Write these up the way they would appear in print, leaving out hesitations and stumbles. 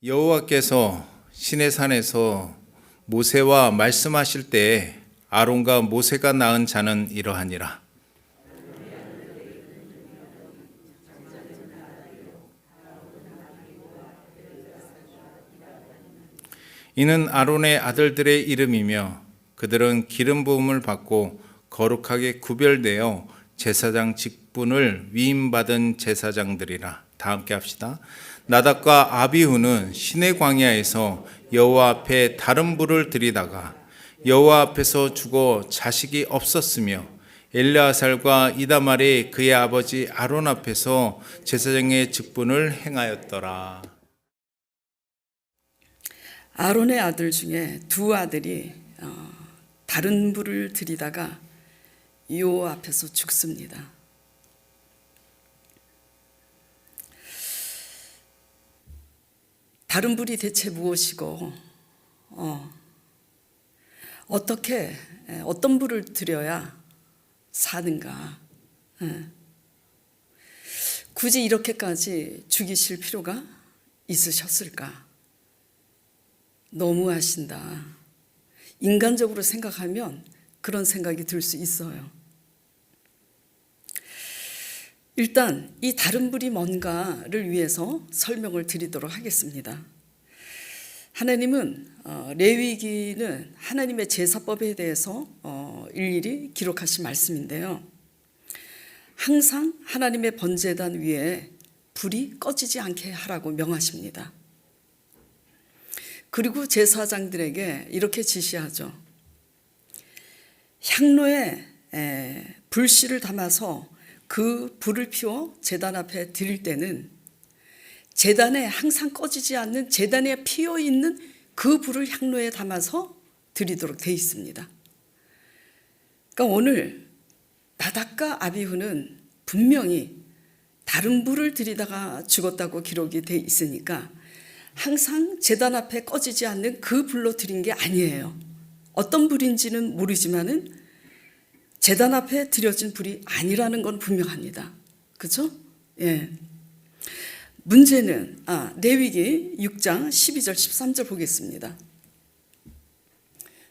여호와께서 시내산에서 모세와 말씀하실 때에 아론과 모세가 낳은 자는 이러하니라. 이는 아론의 아들들의 이름이며 그들은 기름 부음을 받고 거룩하게 구별되어 제사장 직분을 위임받은 제사장들이라. 다 함께 합시다. 나답과 아비후는 시내 광야에서 여호와 앞에 다른 불을 들이다가 여호와 앞에서 죽어 자식이 없었으며 엘르아살과 이다말이 그의 아버지 아론 앞에서 제사장의 직분을 행하였더라. 아론의 아들 중에 두 아들이 다른 불을 들이다가 여호와 앞에서 죽습니다. 다른 불이 대체 무엇이고 어떻게 어떤 불을 들여야 사는가? 굳이 이렇게까지 죽이실 필요가 있으셨을까? 너무하신다. 인간적으로 생각하면 그런 생각이 들 수 있어요. 일단 이 다른 불이 뭔가를 위해서 설명을 드리도록 하겠습니다. 하나님은 레위기는 하나님의 제사법에 대해서 일일이 기록하신 말씀인데요. 항상 하나님의 번제단 위에 불이 꺼지지 않게 하라고 명하십니다. 그리고 제사장들에게 이렇게 지시하죠. 향로에 불씨를 담아서 그 불을 피워 제단 앞에 드릴 때는 제단에 항상 꺼지지 않는 제단에 피어 있는 그 불을 향로에 담아서 드리도록 되어 있습니다. 그러니까 오늘 나답과 아비후는 분명히 다른 불을 들이다가 죽었다고 기록이 되어 있으니까 항상 제단 앞에 꺼지지 않는 그 불로 드린 게 아니에요. 어떤 불인지는 모르지만은 제단 앞에 드려진 불이 아니라는 건 분명합니다. 그렇죠? 예. 문제는 레위기 6장 12절 13절 보겠습니다.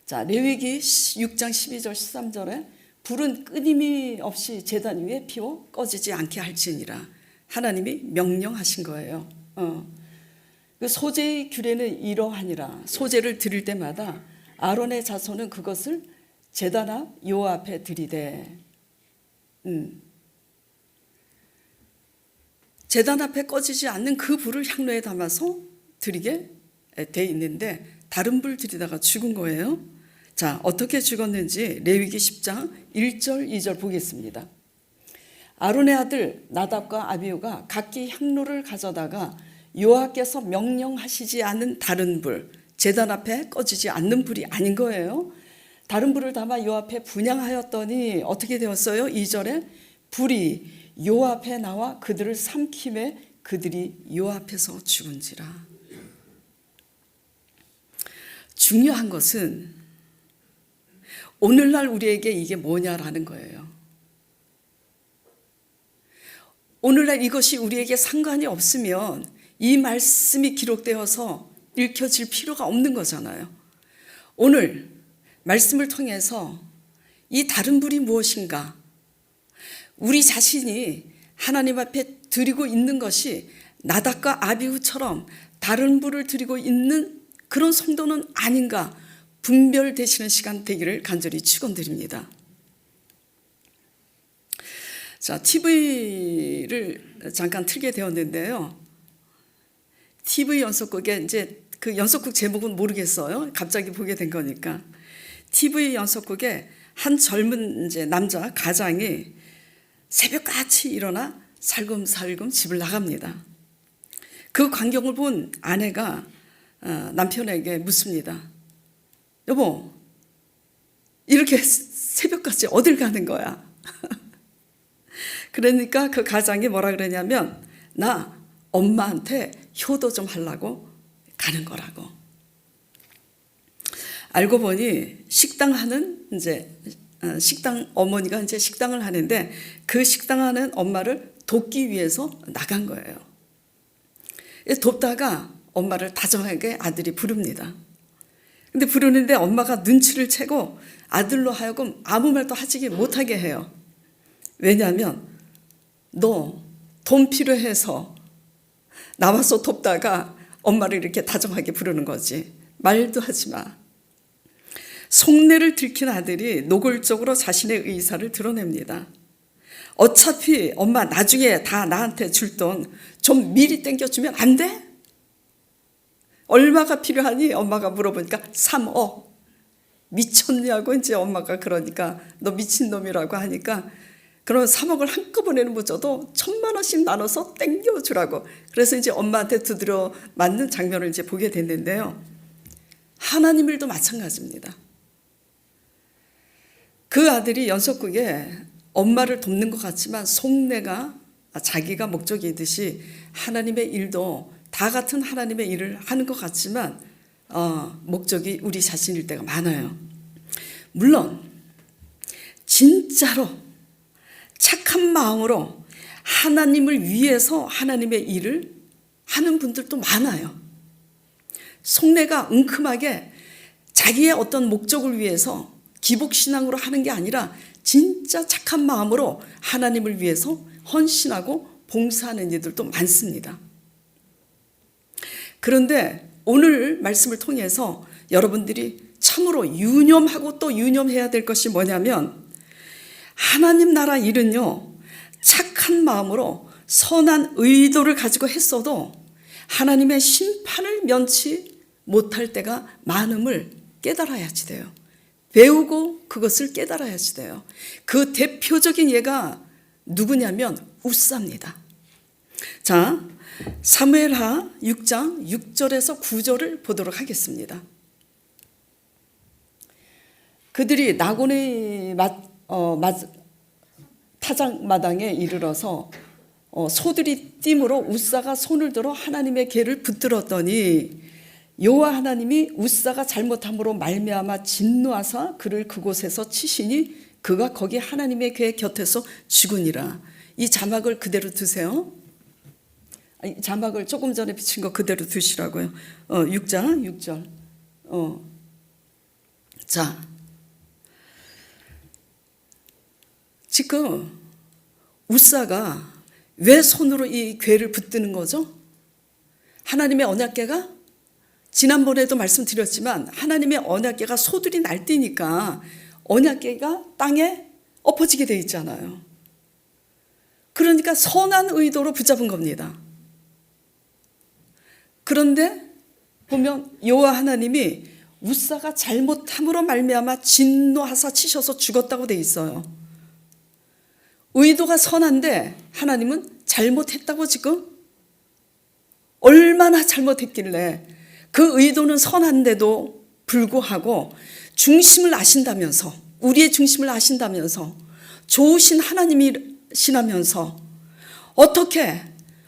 자, 레위기 6장 12절 13절에 불은 끊임없이 제단 위에 피워 꺼지지 않게 할지니라. 하나님이 명령하신 거예요. 그 소제의 규례는 이러하니라. 소제를 드릴 때마다 아론의 자손은 그것을 제단 앞 여호와 앞에 드리되 제단 앞에 꺼지지 않는 그 불을 향로에 담아서 드리게 돼 있는데 다른 불 드리다가 죽은 거예요. 자, 어떻게 죽었는지 레위기 10장 1절 2절 보겠습니다. 아론의 아들 나답과 아비후가 각기 향로를 가져다가 여호와께서 명령하시지 않은 다른 불, 제단 앞에 꺼지지 않는 불이 아닌 거예요. 다른 불을 담아 여호와 앞에 분향하였더니 어떻게 되었어요? 2절에 불이 여호와 앞에 나와 그들을 삼킴에 그들이 여호와 앞에서 죽은지라. 중요한 것은 오늘날 우리에게 이게 뭐냐라는 거예요. 오늘날 이것이 우리에게 상관이 없으면 이 말씀이 기록되어서 읽혀질 필요가 없는 거잖아요. 오늘 말씀을 통해서 이 다른 불이 무엇인가? 우리 자신이 하나님 앞에 드리고 있는 것이 나답과 아비후처럼 다른 불을 드리고 있는 그런 성도는 아닌가 분별되시는 시간 되기를 간절히 축원드립니다. 자, TV를 잠깐 틀게 되었는데요. TV 연속극에 이제 그 연속극 제목은 모르겠어요. 갑자기 보게 된 거니까. TV 연속극에 한 젊은 이제 남자 가장이 새벽같이 일어나 살금살금 집을 나갑니다. 그 광경을 본 아내가 남편에게 묻습니다. 여보, 이렇게 새벽까지 어딜 가는 거야? 그러니까 그 가장이 뭐라 그러냐면 나 엄마한테 효도 좀 하려고 가는 거라고. 알고 보니 식당 어머니가 이제 식당을 하는데 그 식당 하는 엄마를 돕기 위해서 나간 거예요. 돕다가 엄마를 다정하게 아들이 부릅니다. 근데 부르는데 엄마가 눈치를 채고 아들로 하여금 아무 말도 하지 못하게 해요. 왜냐하면 너 돈 필요해서 나와서 돕다가 엄마를 이렇게 다정하게 부르는 거지. 말도 하지 마. 속내를 들킨 아들이 노골적으로 자신의 의사를 드러냅니다. 어차피 엄마 나중에 다 나한테 줄 돈 좀 미리 땡겨주면 안 돼? 얼마가 필요하니? 엄마가 물어보니까 3억. 미쳤냐고 이제 엄마가 그러니까 너 미친놈이라고 하니까 그럼 3억을 한꺼번에는 못 줘도 1,000만 원씩 나눠서 땡겨주라고. 그래서 이제 엄마한테 두드려 맞는 장면을 이제 보게 됐는데요. 하나님 일도 마찬가지입니다. 그 아들이 연속극에 엄마를 돕는 것 같지만 속내가 자기가 목적이듯이 하나님의 일도 다 같은 하나님의 일을 하는 것 같지만 목적이 우리 자신일 때가 많아요. 물론 진짜로 착한 마음으로 하나님을 위해서 하나님의 일을 하는 분들도 많아요. 속내가 은큼하게 자기의 어떤 목적을 위해서 기복신앙으로 하는 게 아니라 진짜 착한 마음으로 하나님을 위해서 헌신하고 봉사하는 이들도 많습니다. 그런데 오늘 말씀을 통해서 여러분들이 참으로 유념하고 또 유념해야 될 것이 뭐냐면 하나님 나라 일은요, 착한 마음으로 선한 의도를 가지고 했어도 하나님의 심판을 면치 못할 때가 많음을 깨달아야지 돼요. 배우고 그것을 깨달아야지 돼요. 그 대표적인 예가 누구냐면 웃사입니다. 자, 사무엘하 6장 6절에서 9절을 보도록 하겠습니다. 그들이 나곤의 타작마당에 이르러서 소들이 띠므로 웃사가 손을 들어 하나님의 궤를 붙들었더니 여호와 하나님이 웃사가 잘못함으로 말미암아 진노하사 그를 그곳에서 치시니 그가 거기 하나님의 궤 곁에서 죽으니라. 이 자막을 그대로 두세요. 자막을 조금 전에 비친 거 그대로 두시라고요. 6장 6절. 자, 지금 웃사가 왜 손으로 이 궤를 붙드는 거죠? 하나님의 언약궤가 지난번에도 말씀드렸지만 하나님의 언약궤가 소들이 날뛰니까 언약궤가 땅에 엎어지게 돼 있잖아요. 그러니까 선한 의도로 붙잡은 겁니다. 그런데 보면 여호와 하나님이 웃사가 잘못함으로 말미암아 진노하사 치셔서 죽었다고 돼 있어요. 의도가 선한데 하나님은 잘못했다고 지금? 얼마나 잘못했길래 그 의도는 선한데도 불구하고 중심을 아신다면서, 우리의 중심을 아신다면서, 좋으신 하나님이시라면서 어떻게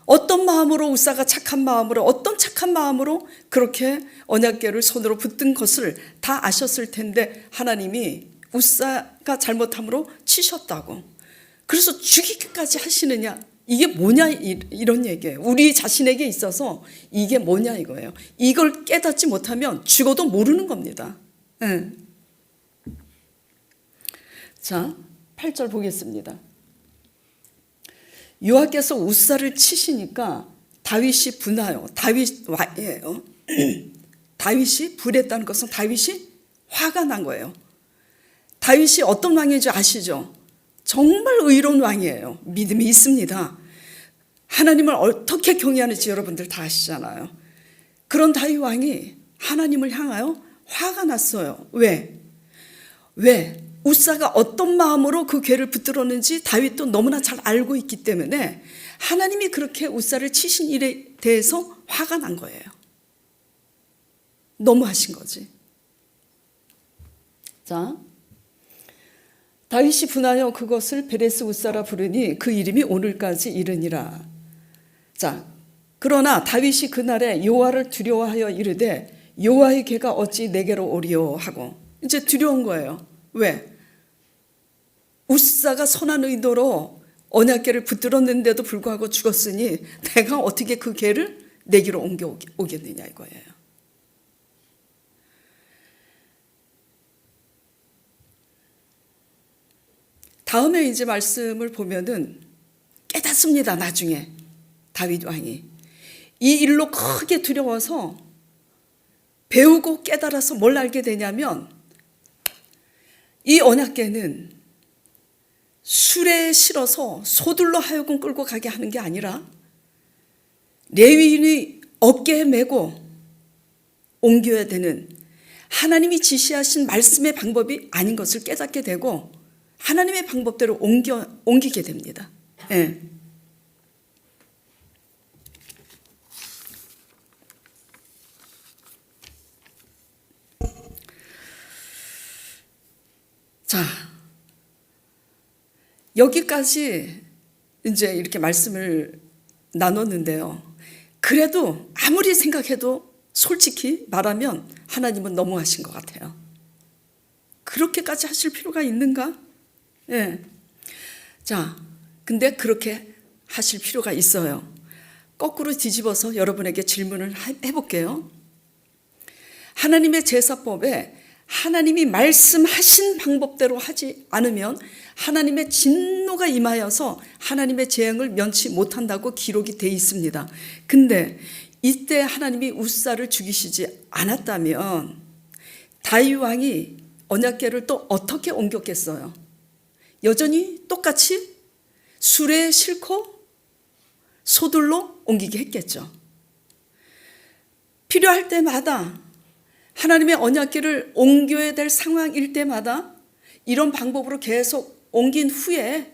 어떤 마음으로 웃사가 착한 마음으로 어떤 착한 마음으로 그렇게 언약궤를 손으로 붙든 것을 다 아셨을 텐데 하나님이 웃사가 잘못함으로 치셨다고. 그래서 죽이기까지 하시느냐? 이게 뭐냐 이런 얘기예요. 우리 자신에게 있어서 이게 뭐냐 이거예요. 이걸 깨닫지 못하면 죽어도 모르는 겁니다. 네. 자, 8절 보겠습니다. 여호와께서 웃사를 치시니까 다윗이 분하여 다윗이 불했다는 것은 다윗이 화가 난 거예요. 다윗이 어떤 왕인지 아시죠? 정말 의로운 왕이에요. 믿음이 있습니다. 하나님을 어떻게 경외하는지 여러분들 다 아시잖아요. 그런 다윗 왕이 하나님을 향하여 화가 났어요. 왜? 웃사가 어떤 마음으로 그 궤를 붙들었는지 다윗도 너무나 잘 알고 있기 때문에 하나님이 그렇게 웃사를 치신 일에 대해서 화가 난 거예요. 너무하신 거지. 자, 다윗이 분하여 그것을 베레스 웃사라 부르니 그 이름이 오늘까지 이르니라. 자, 그러나 다윗이 그날에 여호와를 두려워하여 이르되 여호와의 궤가 어찌 내게로 오리요 하고 이제 두려운 거예요. 왜? 웃사가 선한 의도로 언약궤를 붙들었는데도 불구하고 죽었으니 내가 어떻게 그 궤를 내게로 옮겨오겠느냐 이거예요. 다음에 이제 말씀을 보면은 깨닫습니다. 나중에 다윗 왕이 이 일로 크게 두려워서 배우고 깨달아서 뭘 알게 되냐면 이 언약궤는 수레에 실어서 소들로 하여금 끌고 가게 하는 게 아니라 레위인이 어깨에 메고 옮겨야 되는 하나님이 지시하신 말씀의 방법이 아닌 것을 깨닫게 되고 하나님의 방법대로 옮기게 됩니다. 예. 자, 여기까지 이제 이렇게 말씀을 나눴는데요. 그래도 아무리 생각해도 솔직히 말하면 하나님은 너무하신 것 같아요. 그렇게까지 하실 필요가 있는가? 예. 자, 근데 그렇게 하실 필요가 있어요. 거꾸로 뒤집어서 여러분에게 질문을 해볼게요. 하나님의 제사법에 하나님이 말씀하신 방법대로 하지 않으면 하나님의 진노가 임하여서 하나님의 재앙을 면치 못한다고 기록이 돼 있습니다. 근데 이때 하나님이 웃사를 죽이시지 않았다면 다윗 왕이 언약궤를 또 어떻게 옮겼겠어요? 여전히 똑같이 수레에 싣고 소들로 옮기게 했겠죠. 필요할 때마다 하나님의 언약궤를 옮겨야 될 상황일 때마다 이런 방법으로 계속 옮긴 후에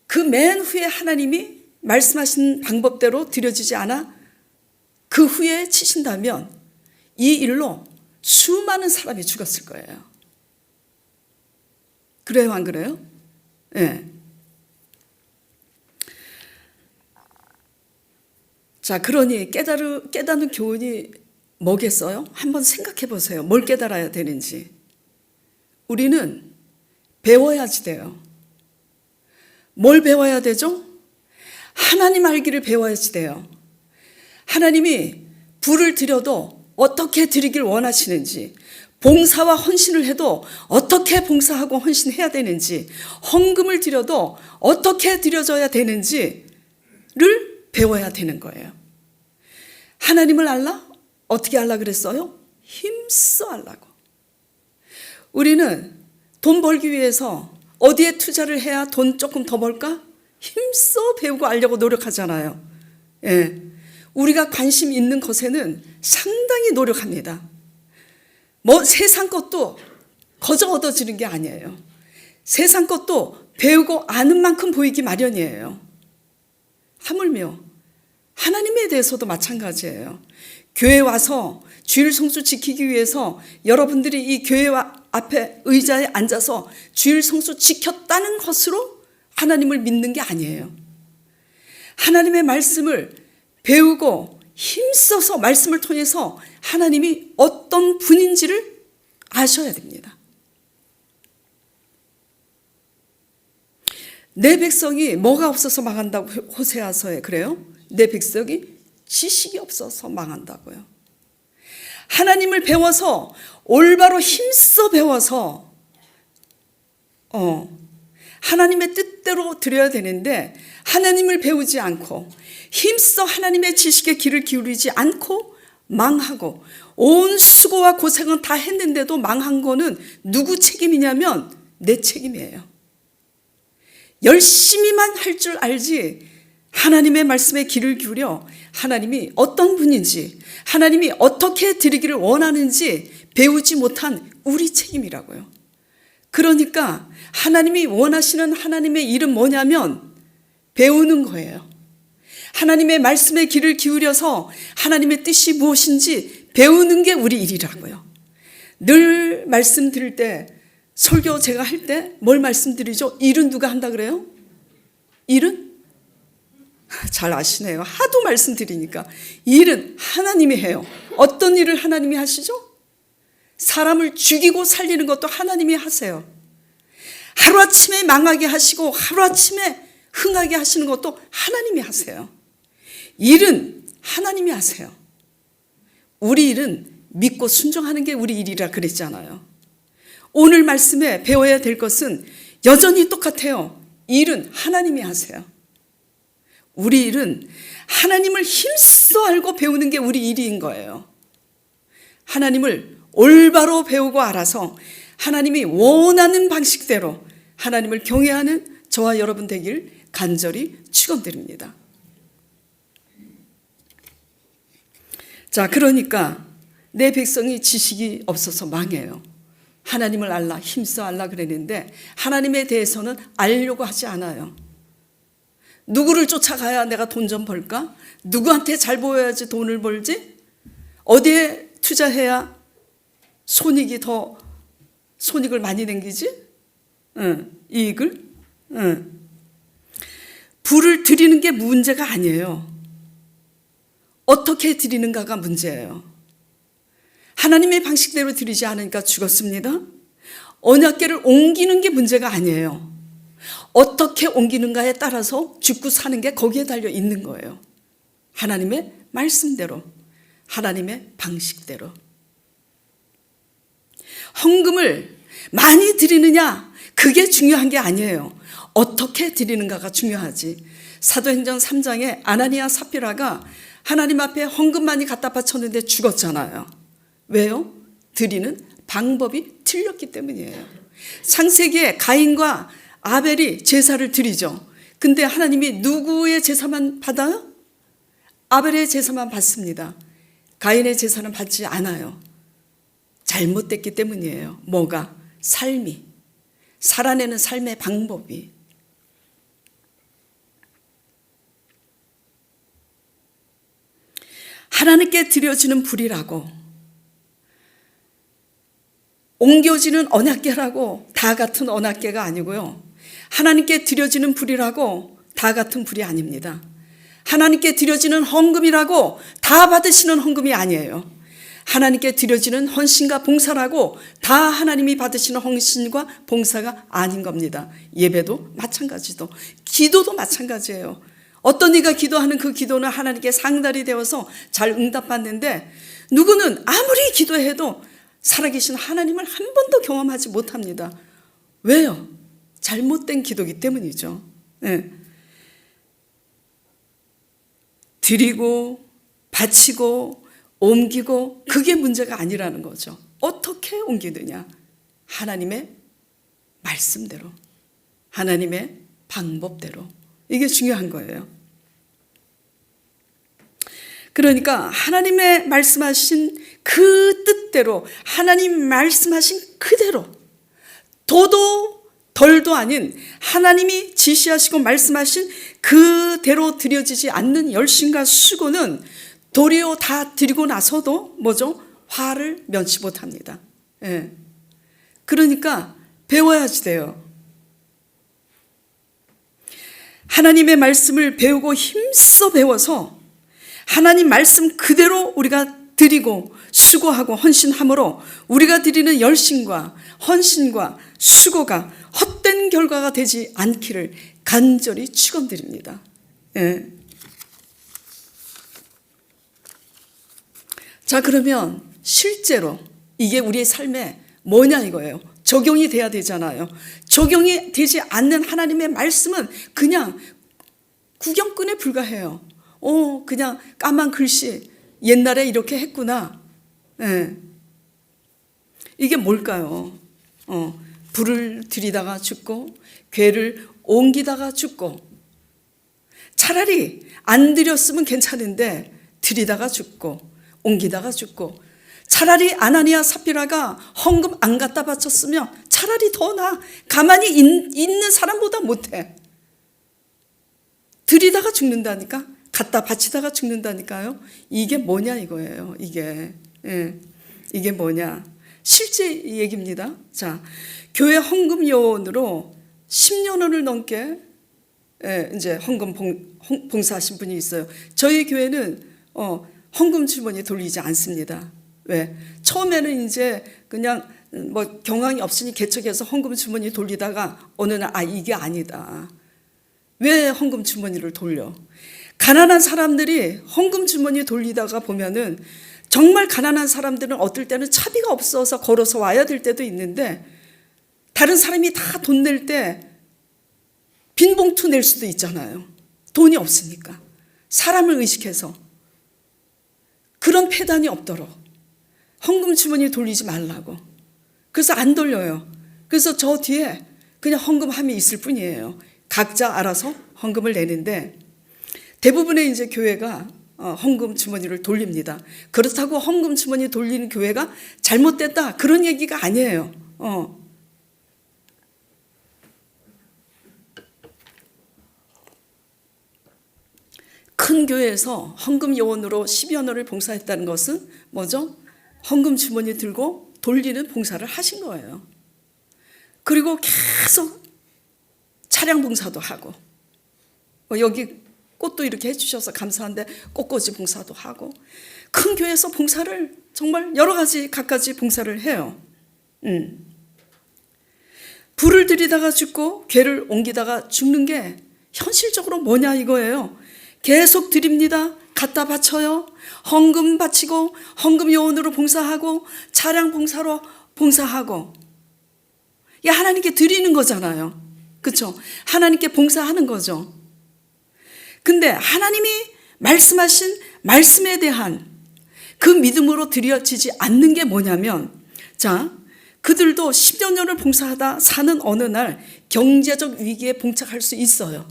그 맨 후에 하나님이 말씀하신 방법대로 드려지지 않아 그 후에 치신다면 이 일로 수많은 사람이 죽었을 거예요. 그래요, 안 그래요? 예. 자, 그러니 깨닫는 교훈이 뭐겠어요? 한번 생각해 보세요. 뭘 깨달아야 되는지. 우리는 배워야지 돼요. 뭘 배워야 되죠? 하나님 알기를 배워야지 돼요. 하나님이 불을 드려도 어떻게 드리길 원하시는지, 봉사와 헌신을 해도 어떻게 봉사하고 헌신해야 되는지, 헌금을 드려도 어떻게 드려져야 되는지를 배워야 되는 거예요. 하나님을 알라? 어떻게 알라 그랬어요? 힘써 알라고. 우리는 돈 벌기 위해서 어디에 투자를 해야 돈 조금 더 벌까? 힘써 배우고 알려고 노력하잖아요. 예. 우리가 관심 있는 것에는 상당히 노력합니다. 뭐 세상 것도 거저 얻어지는 게 아니에요. 세상 것도 배우고 아는 만큼 보이기 마련이에요. 하물며 하나님에 대해서도 마찬가지예요. 교회 와서 주일 성수 지키기 위해서 여러분들이 이 교회 앞에 의자에 앉아서 주일 성수 지켰다는 것으로 하나님을 믿는 게 아니에요. 하나님의 말씀을 배우고 힘써서 말씀을 통해서 하나님이 어떤 분인지를 아셔야 됩니다. 내 백성이 뭐가 없어서 망한다고 호세아서에 그래요? 내 백성이 지식이 없어서 망한다고요. 하나님을 배워서 올바로 힘써 배워서 하나님의 뜻대로 드려야 되는데 하나님을 배우지 않고 힘써 하나님의 지식에 귀를 기울이지 않고 망하고 온 수고와 고생은 다 했는데도 망한 거는 누구 책임이냐면 내 책임이에요. 열심히만 할 줄 알지 하나님의 말씀에 귀를 기울여 하나님이 어떤 분인지 하나님이 어떻게 드리기를 원하는지 배우지 못한 우리 책임이라고요. 그러니까 하나님이 원하시는 하나님의 일은 뭐냐면 배우는 거예요. 하나님의 말씀에 귀를 기울여서 하나님의 뜻이 무엇인지 배우는 게 우리 일이라고요. 늘 말씀드릴 때 설교 제가 할 때 뭘 말씀드리죠? 일은 누가 한다 그래요? 일은? 잘 아시네요. 하도 말씀드리니까. 일은 하나님이 해요. 어떤 일을 하나님이 하시죠? 사람을 죽이고 살리는 것도 하나님이 하세요. 하루아침에 망하게 하시고 하루아침에 흥하게 하시는 것도 하나님이 하세요. 일은 하나님이 하세요. 우리 일은 믿고 순종하는 게 우리 일이라 그랬잖아요. 오늘 말씀에 배워야 될 것은 여전히 똑같아요. 일은 하나님이 하세요. 우리 일은 하나님을 힘써 알고 배우는 게 우리 일인 거예요. 하나님을 올바로 배우고 알아서 하나님이 원하는 방식대로 하나님을 경외하는 저와 여러분 되길 간절히 축원드립니다. 자, 그러니까 내 백성이 지식이 없어서 망해요. 하나님을 알라, 힘써 알라 그랬는데 하나님에 대해서는 알려고 하지 않아요. 누구를 쫓아가야 내가 돈 좀 벌까? 누구한테 잘 보여야지 돈을 벌지? 어디에 투자해야 손익을 많이 남기지? 이익을? 불을 드리는 게 문제가 아니에요. 어떻게 드리는가가 문제예요. 하나님의 방식대로 드리지 않으니까 죽었습니다. 언약궤를 옮기는 게 문제가 아니에요. 어떻게 옮기는가에 따라서 죽고 사는 게 거기에 달려 있는 거예요. 하나님의 말씀대로, 하나님의 방식대로. 헌금을 많이 드리느냐, 그게 중요한 게 아니에요. 어떻게 드리는가가 중요하지. 사도행전 3장에 아나니아 삽비라가 하나님 앞에 헌금 많이 갖다 바쳤는데 죽었잖아요. 왜요? 드리는 방법이 틀렸기 때문이에요. 창세기에 가인과 아벨이 제사를 드리죠. 근데 하나님이 누구의 제사만 받아요? 아벨의 제사만 받습니다. 가인의 제사는 받지 않아요. 잘못됐기 때문이에요. 뭐가? 삶이. 살아내는 삶의 방법이. 하나님께 드려지는 불이라고, 옮겨지는 언약궤라고 다 같은 언약궤가 아니고요. 하나님께 드려지는 불이라고 다 같은 불이 아닙니다. 하나님께 드려지는 헌금이라고 다 받으시는 헌금이 아니에요. 하나님께 드려지는 헌신과 봉사라고 다 하나님이 받으시는 헌신과 봉사가 아닌 겁니다. 예배도 마찬가지도, 기도도 마찬가지예요. 어떤 이가 기도하는 그 기도는 하나님께 상달이 되어서 잘 응답받는데, 누구는 아무리 기도해도 살아계신 하나님을 한 번도 경험하지 못합니다. 왜요? 잘못된 기도이기 때문이죠. 네. 드리고 바치고 옮기고 그게 문제가 아니라는 거죠. 어떻게 옮기느냐? 하나님의 말씀대로, 하나님의 방법대로. 이게 중요한 거예요. 그러니까 하나님의 말씀하신 그 뜻대로, 하나님 말씀하신 그대로, 도도 덜도 아닌 하나님이 지시하시고 말씀하신 그대로 드려지지 않는 열심과 수고는 도리어 다 드리고 나서도 뭐죠? 화를 면치 못합니다. 예. 그러니까 배워야지 돼요. 하나님의 말씀을 배우고 힘써 배워서 하나님 말씀 그대로 우리가 드리고 수고하고 헌신함으로 우리가 드리는 열심과 헌신과 수고가 헛된 결과가 되지 않기를 간절히 축원드립니다. 예. 자, 그러면 실제로 이게 우리의 삶에 뭐냐 이거예요. 적용이 돼야 되잖아요. 적용이 되지 않는 하나님의 말씀은 그냥 구경꾼에 불과해요. 그냥 까만 글씨, 옛날에 이렇게 했구나. 예. 이게 뭘까요? 불을 들이다가 죽고 궤를 옮기다가 죽고, 차라리 안 들였으면 괜찮은데 들이다가 죽고 옮기다가 죽고, 차라리 아나니아 삽비라가 헌금 안 갖다 바쳤으면 차라리 더 나아. 가만히 있는 사람보다 못해. 들이다가 죽는다니까, 갖다 바치다가 죽는다니까요. 이게 뭐냐 이거예요. 이게 이게 뭐냐, 실제 얘기입니다. 자, 교회 헌금 요원으로 10년을 넘게 이제 헌금 봉사하신 분이 있어요. 저희 교회는 헌금 주머니 돌리지 않습니다. 왜? 처음에는 이제 그냥 뭐 경황이 없으니 개척해서 헌금 주머니 돌리다가 어느 날 이게 아니다. 왜 헌금 주머니를 돌려? 가난한 사람들이 헌금 주머니 돌리다가 보면은 정말 가난한 사람들은 어떨 때는 차비가 없어서 걸어서 와야 될 때도 있는데 다른 사람이 다 돈 낼 때 빈 봉투 낼 수도 있잖아요. 돈이 없으니까. 사람을 의식해서. 그런 폐단이 없도록 헌금 주머니 돌리지 말라고. 그래서 안 돌려요. 그래서 저 뒤에 그냥 헌금함이 있을 뿐이에요. 각자 알아서 헌금을 내는데 대부분의 이제 교회가 헌금 주머니를 돌립니다. 그렇다고 헌금 주머니 돌리는 교회가 잘못됐다 그런 얘기가 아니에요. 큰 교회에서 헌금 요원으로 10여 년을 봉사했다는 것은 뭐죠? 헌금 주머니 들고 돌리는 봉사를 하신 거예요. 그리고 계속 차량 봉사도 하고 여기 꽃도 이렇게 해주셔서 감사한데 꽃꽂이 봉사도 하고 큰 교회에서 봉사를 정말 여러 가지 갖가지 봉사를 해요. 불을 들이다가 죽고 괴를 옮기다가 죽는 게 현실적으로 뭐냐 이거예요. 계속 드립니다. 갖다 바쳐요. 헌금 바치고 헌금 요원으로 봉사하고 차량 봉사로 봉사하고 이게 하나님께 드리는 거잖아요. 그렇죠? 하나님께 봉사하는 거죠. 근데 하나님이 말씀하신 말씀에 대한 그 믿음으로 드려지지 않는 게 뭐냐면 자, 그들도 10여 년을 봉사하다 사는 어느 날 경제적 위기에 봉착할 수 있어요.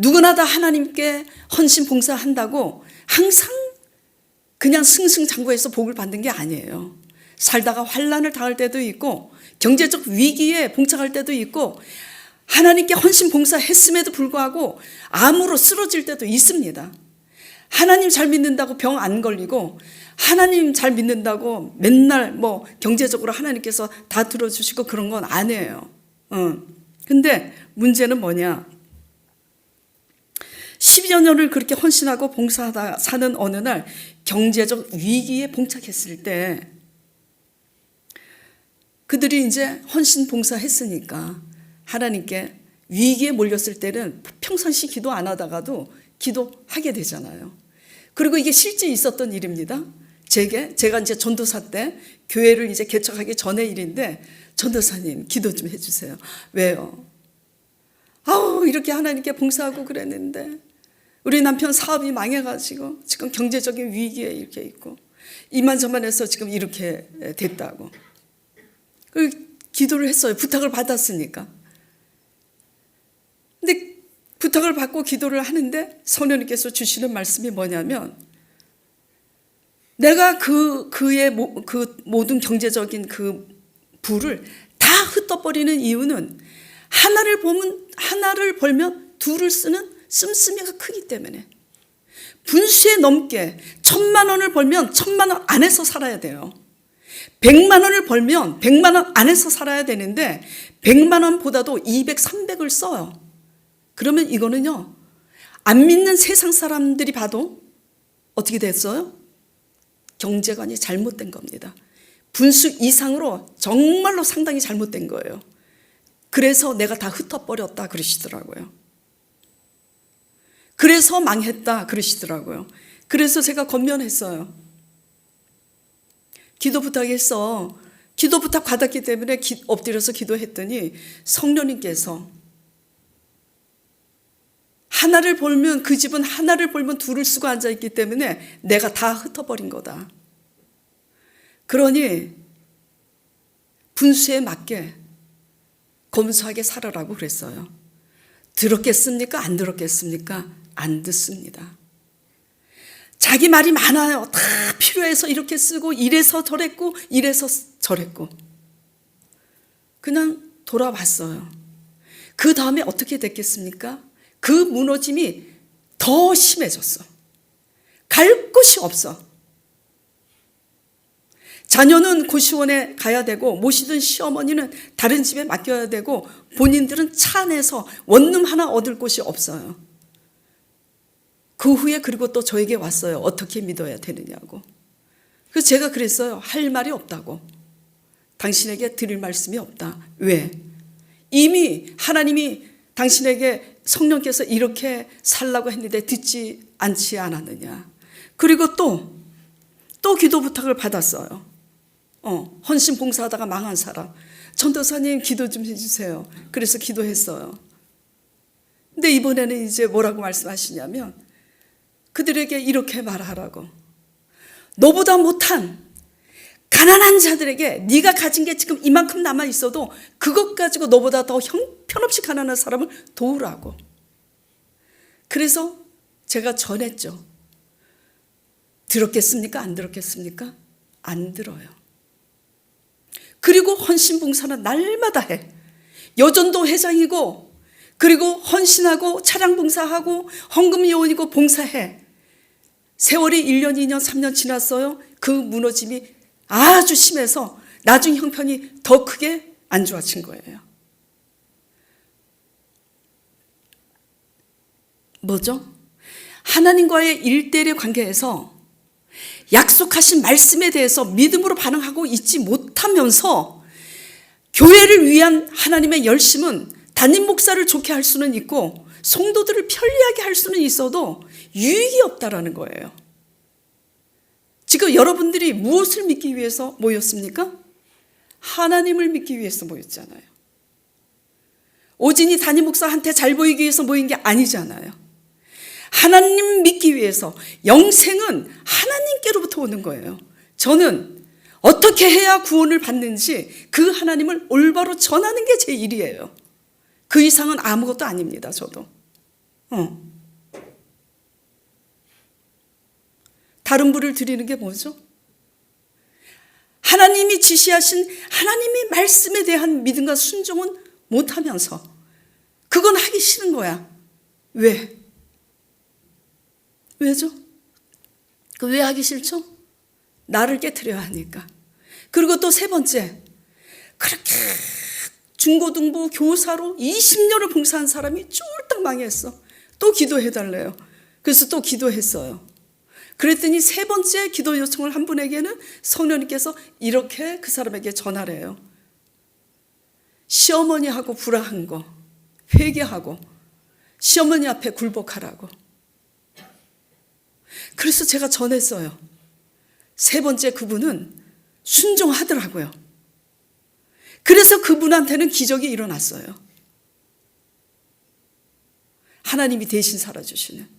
누구나 다 하나님께 헌신 봉사한다고 항상 그냥 승승장구해서 복을 받는 게 아니에요. 살다가 환난을 당할 때도 있고 경제적 위기에 봉착할 때도 있고 하나님께 헌신 봉사했음에도 불구하고 암으로 쓰러질 때도 있습니다. 하나님 잘 믿는다고 병 안 걸리고 하나님 잘 믿는다고 맨날 뭐 경제적으로 하나님께서 다 들어주시고 그런 건 아니에요. 근데 문제는 뭐냐? 10여 년을 그렇게 헌신하고 봉사하다 사는 어느 날 경제적 위기에 봉착했을 때 그들이 이제 헌신 봉사했으니까 하나님께 위기에 몰렸을 때는 평상시 기도 안 하다가도 기도하게 되잖아요. 그리고 이게 실제 있었던 일입니다. 제가 이제 전도사 때 교회를 이제 개척하기 전의 일인데 전도사님 기도 좀 해주세요. 왜요? 이렇게 하나님께 봉사하고 그랬는데 우리 남편 사업이 망해가지고 지금 경제적인 위기에 이렇게 있고 이만저만해서 지금 이렇게 됐다고. 기도를 했어요. 부탁을 받았으니까. 근데 부탁을 받고 기도를 하는데 성령님께서 주시는 말씀이 뭐냐면 내가 그의 그 모든 경제적인 그 부를 다 흩어버리는 이유는 하나를 벌면 둘을 쓰는 씀씀이가 크기 때문에 분수에 넘게 1,000만 원을 벌면 1,000만 원 안에서 살아야 돼요. 100만 원을 벌면 100만 원 안에서 살아야 되는데 100만 원보다도 200, 300을 써요. 그러면 이거는요, 안 믿는 세상 사람들이 봐도 어떻게 됐어요? 경제관이 잘못된 겁니다. 분수 이상으로 정말로 상당히 잘못된 거예요. 그래서 내가 다 흩어버렸다 그러시더라고요. 그래서 망했다 그러시더라고요. 그래서 제가 권면했어요. 기도 부탁했어. 기도 부탁 받았기 때문에 엎드려서 기도했더니 성령님께서 하나를 벌면 그 집은 하나를 벌면 둘을 쓰고 앉아있기 때문에 내가 다 흩어버린 거다. 그러니 분수에 맞게 검소하게 살아라고 그랬어요. 들었겠습니까? 안 들었겠습니까? 안 듣습니다. 자기 말이 많아요. 다 필요해서 이렇게 쓰고 이래서 저랬고 이래서 저랬고 그냥 돌아왔어요. 그 다음에 어떻게 됐겠습니까? 그 무너짐이 더 심해졌어. 갈 곳이 없어. 자녀는 고시원에 가야 되고 모시던 시어머니는 다른 집에 맡겨야 되고 본인들은 차 안에서 원룸 하나 얻을 곳이 없어요. 그 후에 그리고 또 저에게 왔어요. 어떻게 믿어야 되느냐고. 그래서 제가 그랬어요. 할 말이 없다고. 당신에게 드릴 말씀이 없다. 왜? 이미 하나님이 당신에게 성령께서 이렇게 살라고 했는데 듣지 않지 않았느냐. 그리고 또 기도 부탁을 받았어요. 헌신 봉사하다가 망한 사람. 전도사님 기도 좀 해주세요. 그래서 기도했어요. 근데 이번에는 이제 뭐라고 말씀하시냐면 그들에게 이렇게 말하라고. 너보다 못한 가난한 자들에게 네가 가진 게 지금 이만큼 남아 있어도 그것 가지고 너보다 더 형편없이 가난한 사람을 도우라고. 그래서 제가 전했죠. 들었겠습니까? 안 들었겠습니까? 안 들어요. 그리고 헌신봉사는 날마다 해. 여전도 회장이고 그리고 헌신하고 차량봉사하고 헌금요원이고 봉사해. 세월이 1년, 2년, 3년 지났어요. 그 무너짐이 아주 심해서 나중 형편이 더 크게 안 좋아진 거예요. 뭐죠? 하나님과의 일대일의 관계에서 약속하신 말씀에 대해서 믿음으로 반응하고 있지 못하면서 교회를 위한 하나님의 열심은 담임 목사를 좋게 할 수는 있고 성도들을 편리하게 할 수는 있어도 유익이 없다라는 거예요. 지금 여러분들이 무엇을 믿기 위해서 모였습니까? 하나님을 믿기 위해서 모였잖아요. 오진이 담임 목사한테 잘 보이기 위해서 모인 게 아니잖아요. 하나님 믿기 위해서. 영생은 하나님께로부터 오는 거예요. 저는 어떻게 해야 구원을 받는지 그 하나님을 올바로 전하는 게 제 일이에요. 그 이상은 아무것도 아닙니다. 저도. 다른 부를 드리는 게 뭐죠? 하나님이 지시하신 하나님의 말씀에 대한 믿음과 순종은 못하면서 그건 하기 싫은 거야. 왜? 왜죠? 그 왜 하기 싫죠? 나를 깨트려야 하니까. 그리고 또 세 번째, 그렇게 중고등부 교사로 20년을 봉사한 사람이 쫄딱 망했어. 또 기도해달래요. 그래서 또 기도했어요. 그랬더니 세 번째 기도 요청을 한 분에게는 성령님께서 이렇게 그 사람에게 전하래요. 시어머니하고 불화한 거 회개하고 시어머니 앞에 굴복하라고. 그래서 제가 전했어요. 세 번째 그분은 순종하더라고요. 그래서 그분한테는 기적이 일어났어요. 하나님이 대신 살아주시는.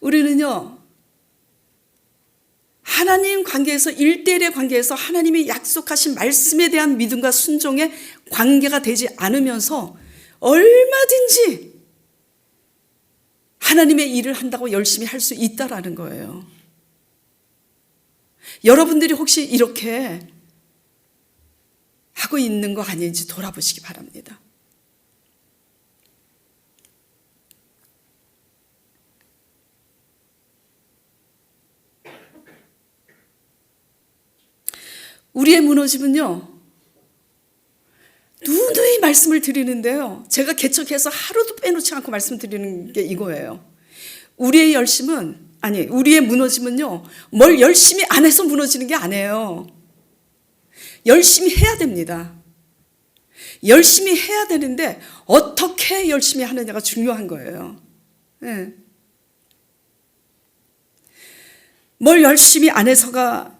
우리는요, 하나님 관계에서 일대일의 관계에서 하나님이 약속하신 말씀에 대한 믿음과 순종의 관계가 되지 않으면서 얼마든지 하나님의 일을 한다고 열심히 할 수 있다라는 거예요. 여러분들이 혹시 이렇게 하고 있는 거 아닌지 돌아보시기 바랍니다. 우리의 무너짐은요, 누누이 말씀을 드리는데요, 제가 개척해서 하루도 빼놓지 않고 말씀드리는 게 이거예요. 우리의 우리의 무너짐은요, 뭘 열심히 안 해서 무너지는 게 아니에요. 열심히 해야 됩니다. 열심히 해야 되는데 어떻게 열심히 하느냐가 중요한 거예요. 네. 뭘 열심히 안 해서가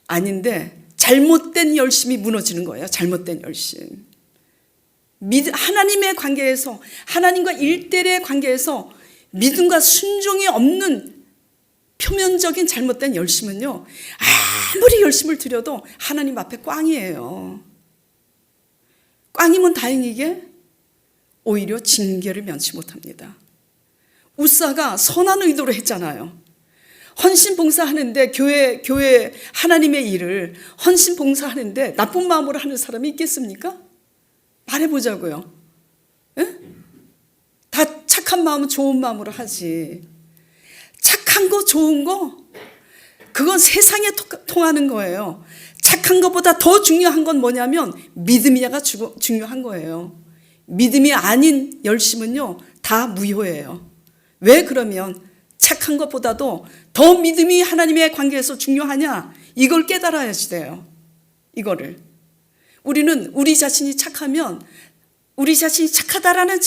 아닌데 잘못된 열심이 무너지는 거예요. 잘못된 열심. 하나님의 관계에서, 하나님과 일대일의 관계에서 믿음과 순종이 없는 표면적인 잘못된 열심은요, 아무리 열심을 들여도 하나님 앞에 꽝이에요. 꽝이면 다행이게 오히려 징계를 면치 못합니다. 우사가 선한 의도로 했잖아요. 헌신 봉사하는데 교회 하나님의 일을 헌신 봉사하는데 나쁜 마음으로 하는 사람이 있겠습니까? 말해보자고요. 에? 다 착한 마음은 좋은 마음으로 하지. 착한 거 좋은 거 그건 세상에 통하는 거예요. 착한 것보다 더 중요한 건 뭐냐면 믿음이야가 중요한 거예요. 믿음이 아닌 열심은요 다 무효예요. 왜 그러면 착한 것보다도 더 믿음이 하나님의 관계에서 중요하냐? 이걸 깨달아야지 돼요. 이거를. 우리는 우리 자신이 착하면 우리 자신이 착하다라는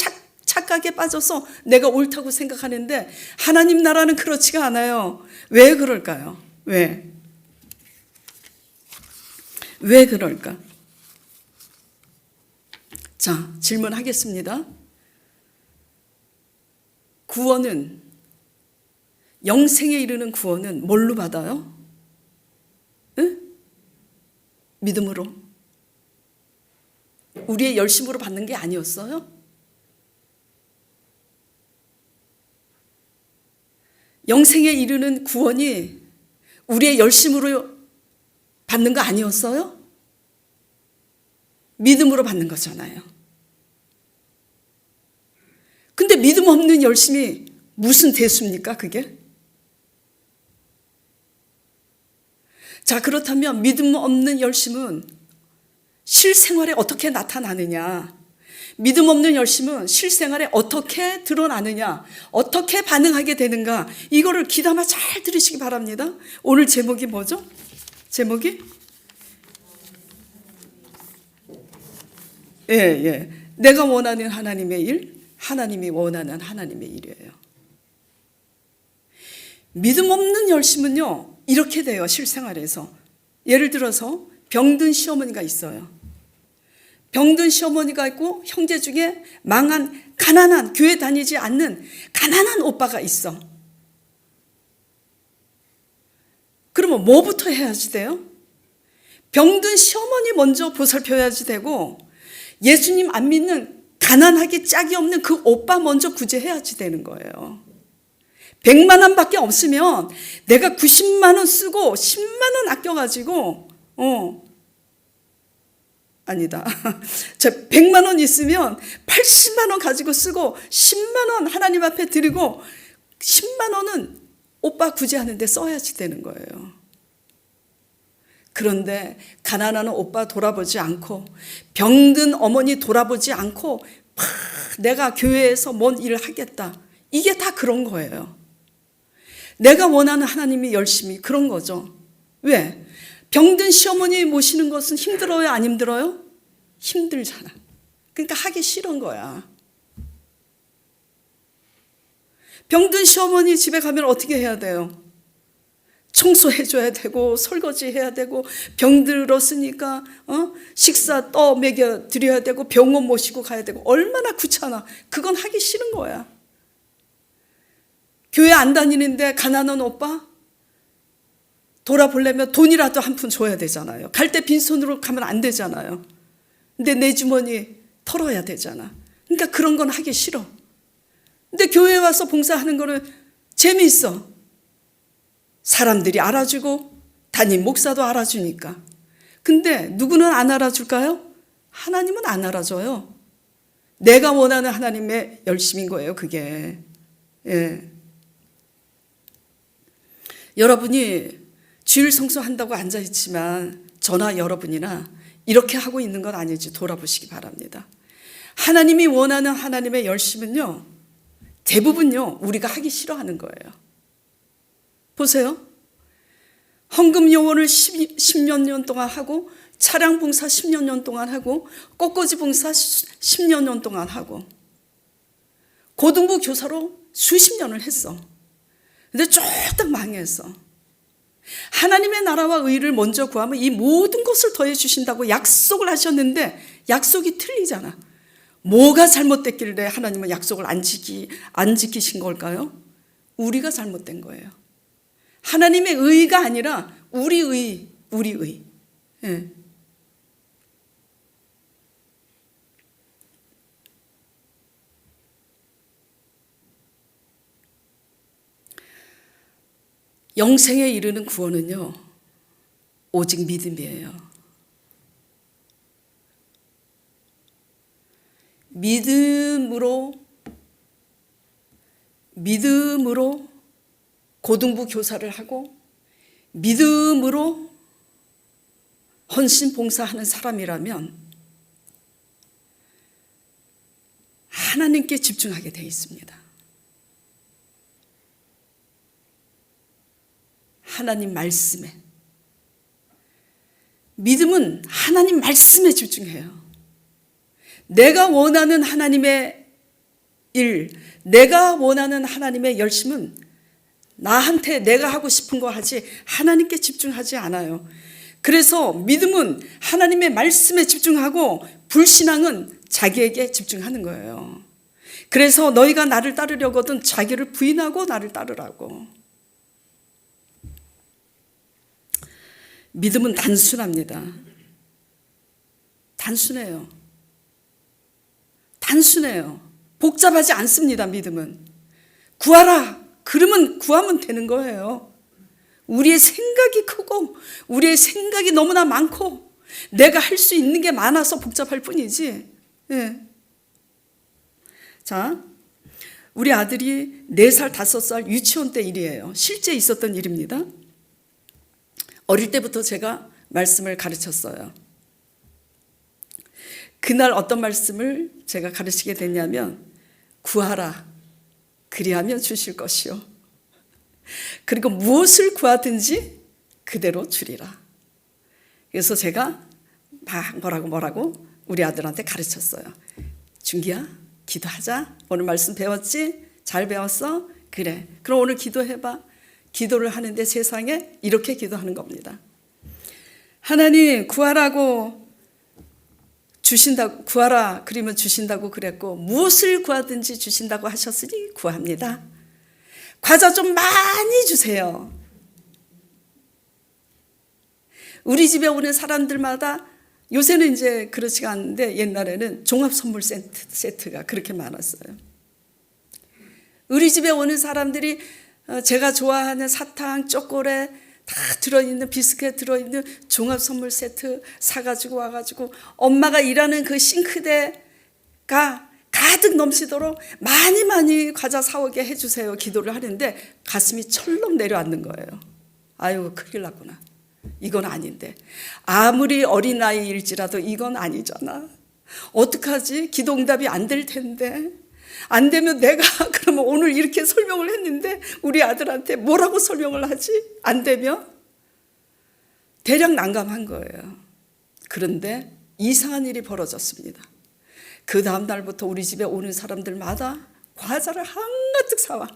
착각에 빠져서 내가 옳다고 생각하는데 하나님 나라는 그렇지가 않아요. 왜 그럴까요? 왜 그럴까? 자, 질문하겠습니다. 구원은, 영생에 이르는 구원은 뭘로 받아요? 응? 믿음으로. 우리의 열심으로 받는 게 아니었어요? 영생에 이르는 구원이 우리의 열심으로 받는 거 아니었어요? 믿음으로 받는 거잖아요. 근데 믿음 없는 열심이 무슨 대수입니까, 그게? 자, 그렇다면 믿음 없는 열심은 실생활에 어떻게 나타나느냐? 믿음 없는 열심은 실생활에 어떻게 드러나느냐? 어떻게 반응하게 되는가? 이거를 귀담아 잘 들으시기 바랍니다. 오늘 제목이 뭐죠? 제목이? 내가 원하는 하나님의 일, 하나님이 원하는 하나님의 일이에요. 믿음 없는 열심은요, 이렇게 돼요, 실생활에서. 예를 들어서 병든 시어머니가 있어요. 병든 시어머니가 있고 형제 중에 망한 가난한, 교회 다니지 않는 가난한 오빠가 있어. 그러면 뭐부터 해야지 돼요? 병든 시어머니 먼저 보살펴야지 되고, 예수님 안 믿는 가난하기 짝이 없는 그 오빠 먼저 구제해야지 되는 거예요. 100만 원밖에 없으면 내가 90만 원 쓰고 10만 원 아껴가지고 아니다. 저 100만 원 있으면 80만 원 가지고 쓰고 10만 원 하나님 앞에 드리고 10만 원은 오빠 구제하는 데 써야지 되는 거예요. 그런데 가난한 오빠 돌아보지 않고 병든 어머니 돌아보지 않고 내가 교회에서 뭔 일을 하겠다. 이게 다 그런 거예요. 내가 원하는 하나님이 열심히 그런 거죠. 왜? 병든 시어머니 모시는 것은 힘들어요? 안 힘들어요? 힘들잖아. 그러니까 하기 싫은 거야. 병든 시어머니 집에 가면 어떻게 해야 돼요? 청소해줘야 되고 설거지해야 되고 병들었으니까 식사 떠 먹여 드려야 되고 병원 모시고 가야 되고 얼마나 귀찮아. 그건 하기 싫은 거야. 교회 안 다니는데 가난한 오빠 돌아보려면 돈이라도 한 푼 줘야 되잖아요. 갈 때 빈손으로 가면 안 되잖아요. 근데 내 주머니 털어야 되잖아. 그러니까 그런 건 하기 싫어. 근데 교회 와서 봉사하는 거는 재미있어. 사람들이 알아주고 담임 목사도 알아주니까. 근데 누구는 안 알아줄까요? 하나님은 안 알아줘요. 내가 원하는 하나님의 열심인 거예요, 그게. 여러분이 주일 성수한다고 앉아있지만 저나 여러분이나 이렇게 하고 있는 건 아닌지 돌아보시기 바랍니다. 하나님이 원하는 하나님의 열심은요, 대부분요, 우리가 하기 싫어하는 거예요. 보세요. 헌금 요원을 10몇 년 동안 하고 차량 봉사 10몇 년 동안 하고 꽃꽂이 봉사 10몇 년 동안 하고 고등부 교사로 수십 년을 했어. 근데 쫄딱 망했어. 하나님의 나라와 의를 먼저 구하면 이 모든 것을 더해 주신다고 약속을 하셨는데 약속이 틀리잖아. 뭐가 잘못됐길래 하나님은 약속을 안 지키신 걸까요? 우리가 잘못된 거예요. 하나님의 의가 아니라 우리 의. 영생에 이르는 구원은요, 오직 믿음이에요. 믿음으로 고등부 교사를 하고 믿음으로 헌신 봉사하는 사람이라면 하나님께 집중하게 돼 있습니다. 하나님 말씀에. 믿음은 하나님 말씀에 집중해요. 내가 원하는 하나님의 일, 내가 원하는 하나님의 열심은 나한테 내가 하고 싶은 거 하지 하나님께 집중하지 않아요. 그래서 믿음은 하나님의 말씀에 집중하고 불신앙은 자기에게 집중하는 거예요. 그래서 너희가 나를 따르려거든 자기를 부인하고 나를 따르라고. 믿음은 단순합니다. 단순해요. 단순해요. 복잡하지 않습니다. 믿음은. 구하라. 그러면 구하면 되는 거예요. 우리의 생각이 크고 우리의 생각이 너무나 많고 내가 할 수 있는 게 많아서 복잡할 뿐이지. 예. 자, 우리 아들이 4살, 5살 유치원 때 일이에요. 실제 있었던 일입니다. 어릴 때부터 제가 말씀을 가르쳤어요. 그날 어떤 말씀을 제가 가르치게 됐냐면 구하라. 그리하면 주실 것이요. 그리고 무엇을 구하든지 그대로 주리라. 그래서 제가 막 뭐라고 우리 아들한테 가르쳤어요. 준기야, 기도하자. 오늘 말씀 배웠지? 잘 배웠어? 그래. 그럼 오늘 기도해봐. 기도를 하는데 세상에 이렇게 기도하는 겁니다. 하나님 구하라고 주신다고, 구하라 그러면 주신다고 그랬고 무엇을 구하든지 주신다고 하셨으니 구합니다. 과자 좀 많이 주세요. 우리 집에 오는 사람들마다 요새는 이제 그렇지가 않은데 옛날에는 종합 선물 세트가 그렇게 많았어요. 우리 집에 오는 사람들이 제가 좋아하는 사탕, 초콜릿 다 들어있는 비스켓 들어있는 종합 선물 세트 사가지고 와가지고 엄마가 일하는 그 싱크대가 가득 넘치도록 많이 과자 사오게 해주세요. 기도를 하는데 가슴이 철렁 내려앉는 거예요. 아유, 큰일 났구나. 이건 아닌데. 아무리 어린아이일지라도 이건 아니잖아. 어떡하지? 기도 응답이 안 될 텐데. 안 되면 내가 그러면 오늘 이렇게 설명을 했는데 우리 아들한테 뭐라고 설명을 하지? 안 되면? 대략 난감한 거예요. 그런데 이상한 일이 벌어졌습니다. 그 다음 날부터 우리 집에 오는 사람들마다 과자를 한가득 사와.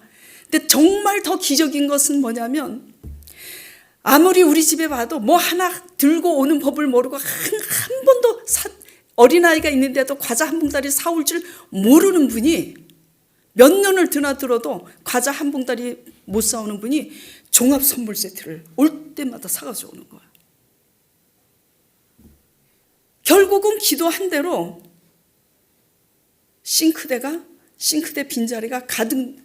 근데 정말 더 기적인 것은 뭐냐면 아무리 우리 집에 와도 뭐 하나 들고 오는 법을 모르고 한 번도 어린아이가 있는데도 과자 한 봉다리 사올 줄 모르는 분이 몇 년을 드나들어도 과자 한 봉다리 못 사오는 분이 종합 선물 세트를 올 때마다 사가지고 오는 거야. 결국은 기도한 대로 싱크대 빈자리가 가득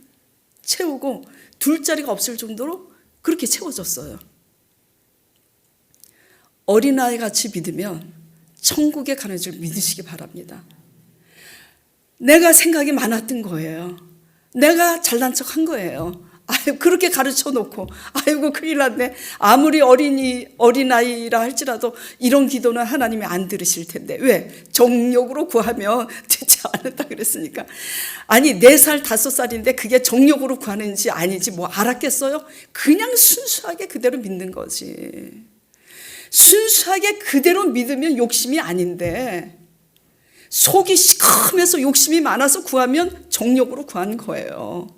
채우고 둘 자리가 없을 정도로 그렇게 채워졌어요. 어린아이 같이 믿으면 천국에 가는 줄 믿으시기 바랍니다. 내가 생각이 많았던 거예요. 내가 잘난 척한 거예요. 아유, 그렇게 가르쳐 놓고 아이고 큰일 났네. 아무리 어린아이라 할지라도 이런 기도는 하나님이 안 들으실 텐데. 왜? 정욕으로 구하면 되지 않았다 그랬으니까. 아니 4살 5살인데 그게 정욕으로 구하는지 아닌지 뭐 알았겠어요? 그냥 순수하게 그대로 믿는 거지. 순수하게 그대로 믿으면 욕심이 아닌데 속이 시커면서 욕심이 많아서 구하면 정욕으로 구한 거예요.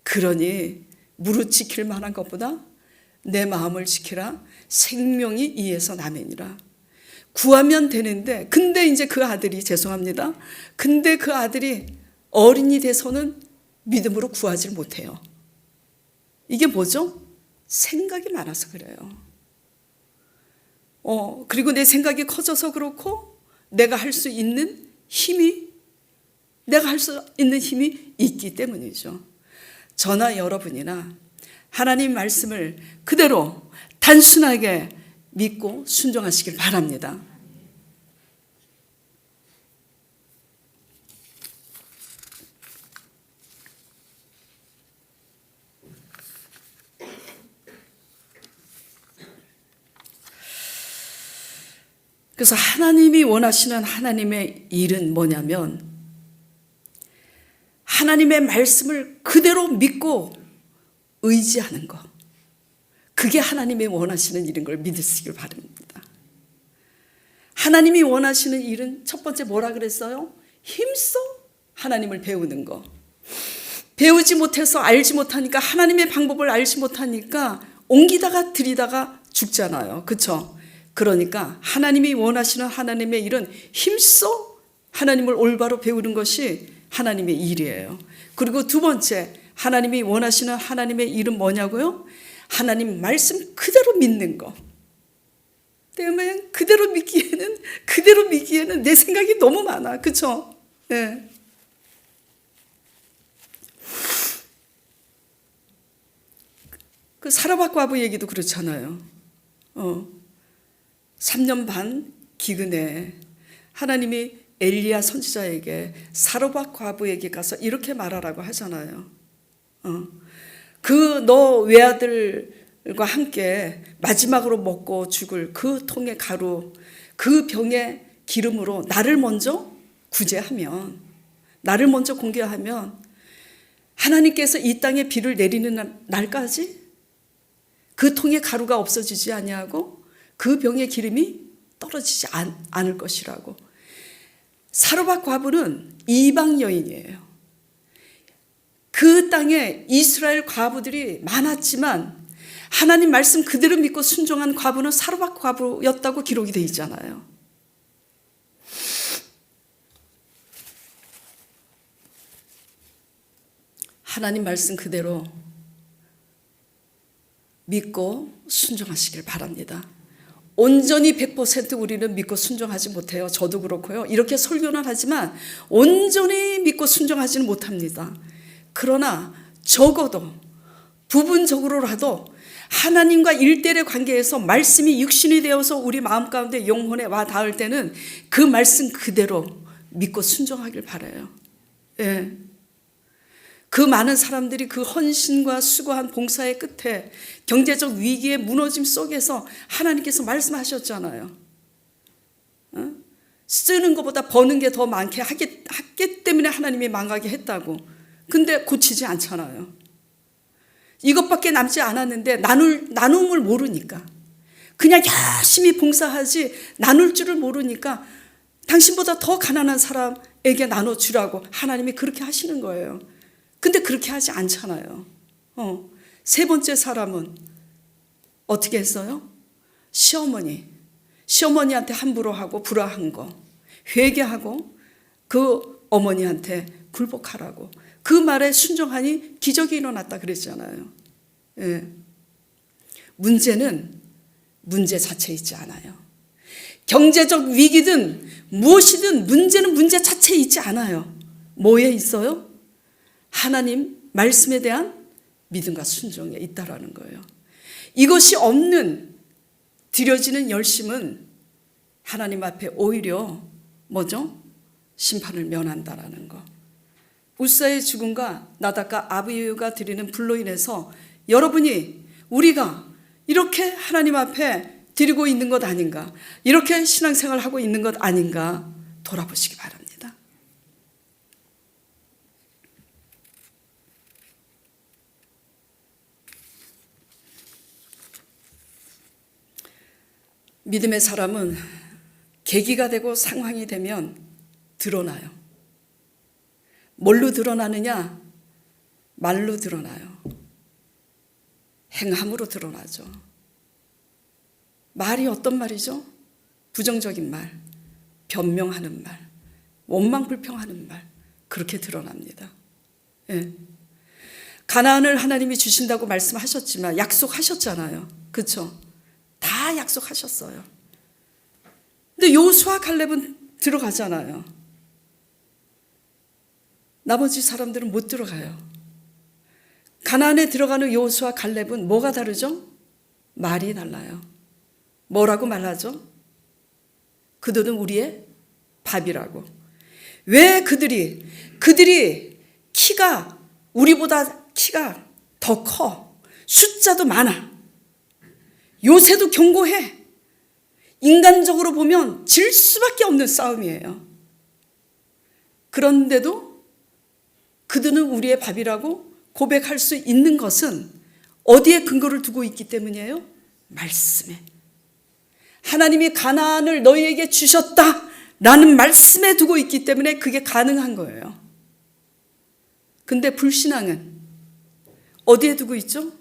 그러니 무릇 지킬 만한 것보다 내 마음을 지키라. 생명이 이에서 나매니라. 구하면 되는데 근데 이제 그 아들이 죄송합니다. 근데 그 아들이 어린이 돼서는 믿음으로 구하지 못해요. 이게 뭐죠? 생각이 많아서 그래요. 그리고 내 생각이 커져서 그렇고 내가 할 수 있는 힘이 있기 때문이죠. 저나 여러분이나 하나님 말씀을 그대로 단순하게 믿고 순종하시길 바랍니다. 그래서 하나님이 원하시는 하나님의 일은 뭐냐면 하나님의 말씀을 그대로 믿고 의지하는 것. 그게 하나님의 원하시는 일인 걸 믿으시길 바랍니다. 하나님이 원하시는 일은 첫 번째 뭐라 그랬어요? 힘써 하나님을 배우는 거. 배우지 못해서 알지 못하니까, 하나님의 방법을 알지 못하니까 옮기다가 들이다가 죽잖아요. 그렇죠? 그러니까 하나님이 원하시는 하나님의 일은 힘써 하나님을 올바로 배우는 것이 하나님의 일이에요. 그리고 두 번째, 하나님이 원하시는 하나님의 일은 뭐냐고요? 하나님 말씀 그대로 믿는 거. 때문에 그대로 믿기에는 내 생각이 너무 많아. 그렇죠? 네. 그 사라밧 과부 얘기도 그렇잖아요. 3년 반 기근에 하나님이 엘리야 선지자에게 사라밧 과부에게 가서 이렇게 말하라고 하잖아요. 그 너 외아들과 함께 마지막으로 먹고 죽을 그 통의 가루, 그 병의 기름으로 나를 먼저 구제하면, 나를 먼저 공개하면 하나님께서 이 땅에 비를 내리는 날까지 그 통의 가루가 없어지지 아니하고 그 병의 기름이 떨어지지 않을 것이라고. 사르밧 과부는 이방 여인이에요. 그 땅에 이스라엘 과부들이 많았지만 하나님 말씀 그대로 믿고 순종한 과부는 사르밧 과부였다고 기록이 되어 있잖아요. 하나님 말씀 그대로 믿고 순종하시길 바랍니다. 온전히 100% 우리는 믿고 순종하지 못해요. 저도 그렇고요. 이렇게 설교는 하지만 온전히 믿고 순종하지는 못합니다. 그러나 적어도 부분적으로라도 하나님과 일대일의 관계에서 말씀이 육신이 되어서 우리 마음 가운데 영혼에 와 닿을 때는 그 말씀 그대로 믿고 순종하길 바라요. 예. 그 많은 사람들이 그 헌신과 수고한 봉사의 끝에 경제적 위기의 무너짐 속에서 하나님께서 말씀하셨잖아요. 쓰는 것보다 버는 게 더 많게 하기 때문에 하나님이 망하게 했다고. 근데 고치지 않잖아요. 이것밖에 남지 않았는데 나눔을 모르니까, 그냥 열심히 봉사하지 나눌 줄을 모르니까 당신보다 더 가난한 사람에게 나눠주라고 하나님이 그렇게 하시는 거예요. 근데 그렇게 하지 않잖아요. 세 번째 사람은 어떻게 했어요? 시어머니한테 함부로 하고 불화한 거 회개하고 그 어머니한테 굴복하라고. 그 말에 순종하니 기적이 일어났다 그랬잖아요. 예. 문제는 문제 자체에 있지 않아요. 경제적 위기든 무엇이든 문제는 문제 자체에 있지 않아요. 뭐에 있어요? 하나님 말씀에 대한 믿음과 순종에 있다라는 거예요. 이것이 없는 드려지는 열심은 하나님 앞에 오히려 뭐죠? 심판을 면한다라는 거. 우사의 죽음과 나답과 아비후가 드리는 불로 인해서 여러분이 우리가 이렇게 하나님 앞에 드리고 있는 것 아닌가, 이렇게 신앙생활을 하고 있는 것 아닌가 돌아보시기 바랍니다. 믿음의 사람은 계기가 되고 상황이 되면 드러나요. 뭘로 드러나느냐? 말로 드러나요. 행함으로 드러나죠. 말이 어떤 말이죠? 부정적인 말, 변명하는 말, 원망불평하는 말, 그렇게 드러납니다. 예. 가나안을 하나님이 주신다고 말씀하셨지만 약속하셨잖아요. 그렇죠? 다 약속하셨어요. 근데 여호수아 갈렙은 들어가잖아요. 나머지 사람들은 못 들어가요. 가나안에 들어가는 여호수아 갈렙은 뭐가 다르죠? 말이 달라요. 뭐라고 말하죠? 그들은 우리의 밥이라고. 왜 그들이 우리보다 키가 더 커, 숫자도 많아, 요새도 견고해. 인간적으로 보면 질 수밖에 없는 싸움이에요. 그런데도 그들은 우리의 밥이라고 고백할 수 있는 것은 어디에 근거를 두고 있기 때문이에요? 말씀에. 하나님이 가나안을 너희에게 주셨다라는 말씀에 두고 있기 때문에 그게 가능한 거예요. 근데 불신앙은 어디에 두고 있죠?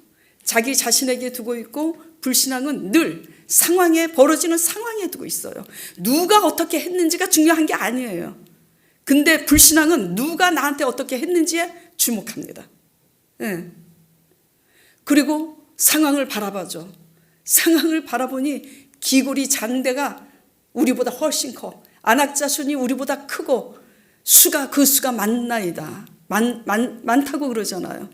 자기 자신에게 두고 있고, 불신앙은 늘 상황에, 벌어지는 상황에 두고 있어요. 누가 어떻게 했는지가 중요한 게 아니에요. 근데 불신앙은 누가 나한테 어떻게 했는지에 주목합니다. 네. 그리고 상황을 바라봐죠. 상황을 바라보니 기골이 장대가 우리보다 훨씬 커. 안악자손이 우리보다 크고 그 수가 많나이다. 많다고 그러잖아요.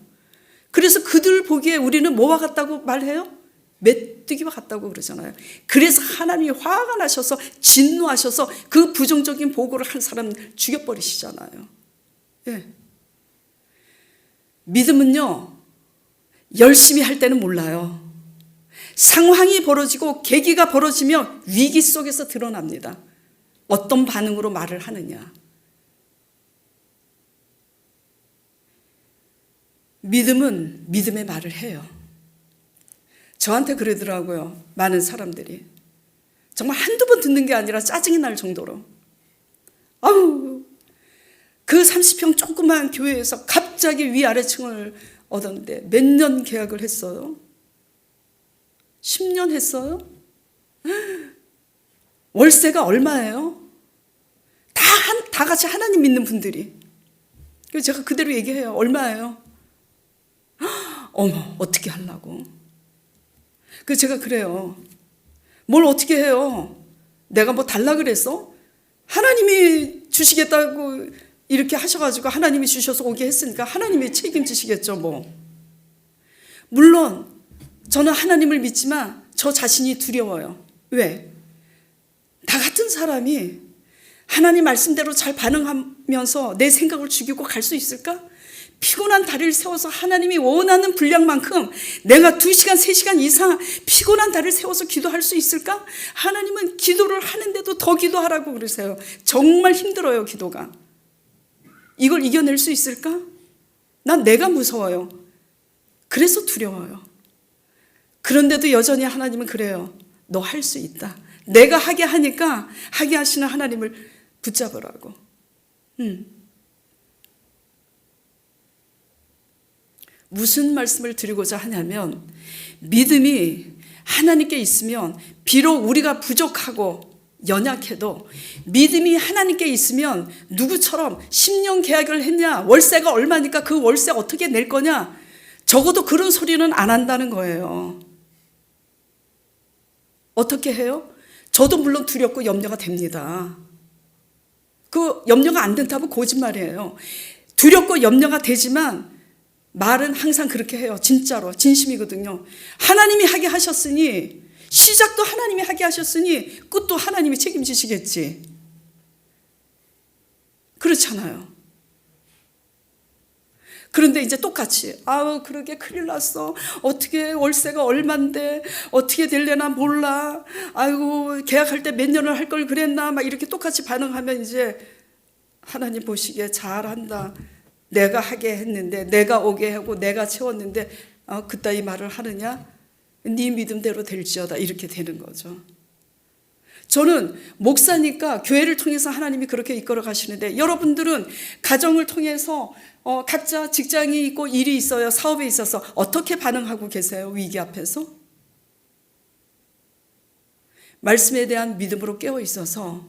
그래서 그들 보기에 우리는 뭐와 같다고 말해요? 메뚜기와 같다고 그러잖아요. 그래서 하나님이 화가 나셔서 진노하셔서 그 부정적인 보고를 한 사람 죽여버리시잖아요. 예. 믿음은요, 열심히 할 때는 몰라요. 상황이 벌어지고 계기가 벌어지면 위기 속에서 드러납니다. 어떤 반응으로 말을 하느냐. 믿음은 믿음의 말을 해요. 저한테 그러더라고요. 많은 사람들이. 정말 한두 번 듣는 게 아니라 짜증이 날 정도로. 아우, 그 30평 조그만 교회에서 갑자기 위아래층을 얻었는데 몇 년 계약을 했어요? 10년 했어요? 월세가 얼마예요? 다 같이 하나님 믿는 분들이. 그래서 제가 그대로 얘기해요. 얼마예요? 어머, 어떻게 하려고. 그래서 제가 그래요. 뭘 어떻게 해요? 내가 뭐 달라 그랬어? 하나님이 주시겠다고 이렇게 하셔가지고 하나님이 주셔서 오게 했으니까 하나님이 책임지시겠죠 뭐. 물론 저는 하나님을 믿지만 저 자신이 두려워요. 왜? 나 같은 사람이 하나님 말씀대로 잘 반응하면서 내 생각을 죽이고 갈 수 있을까? 피곤한 다리를 세워서 하나님이 원하는 분량만큼 내가 2시간, 3시간 이상 피곤한 다리를 세워서 기도할 수 있을까? 하나님은 기도를 하는데도 더 기도하라고 그러세요. 정말 힘들어요, 기도가. 이걸 이겨낼 수 있을까? 난 내가 무서워요. 그래서 두려워요. 그런데도 여전히 하나님은 그래요. 너 할 수 있다. 내가 하게 하니까 하게 하시는 하나님을 붙잡으라고. 무슨 말씀을 드리고자 하냐면, 믿음이 하나님께 있으면 비록 우리가 부족하고 연약해도 믿음이 하나님께 있으면 누구처럼 10년 계약을 했냐, 월세가 얼마니까 그 월세 어떻게 낼 거냐, 적어도 그런 소리는 안 한다는 거예요. 어떻게 해요? 저도 물론 두렵고 염려가 됩니다. 그 염려가 안 된다면 거짓말이에요. 두렵고 염려가 되지만 말은 항상 그렇게 해요. 진짜로 진심이거든요. 하나님이 하게 하셨으니, 시작도 하나님이 하게 하셨으니 끝도 하나님이 책임지시겠지. 그렇잖아요. 그런데 이제 똑같이 그러게 큰일 났어. 어떻게 월세가 얼만데 어떻게 될려나 몰라. 아이고 계약할 때 몇 년을 할 걸 그랬나. 막 이렇게 똑같이 반응하면 이제 하나님 보시기에 잘한다. 내가 하게 했는데, 내가 오게 하고 내가 채웠는데 그따위 말을 하느냐? 네 믿음대로 될지어다. 이렇게 되는 거죠. 저는 목사니까 교회를 통해서 하나님이 그렇게 이끌어 가시는데, 여러분들은 가정을 통해서 각자 직장이 있고 일이 있어요. 사업에 있어서 어떻게 반응하고 계세요? 위기 앞에서? 말씀에 대한 믿음으로 깨어 있어서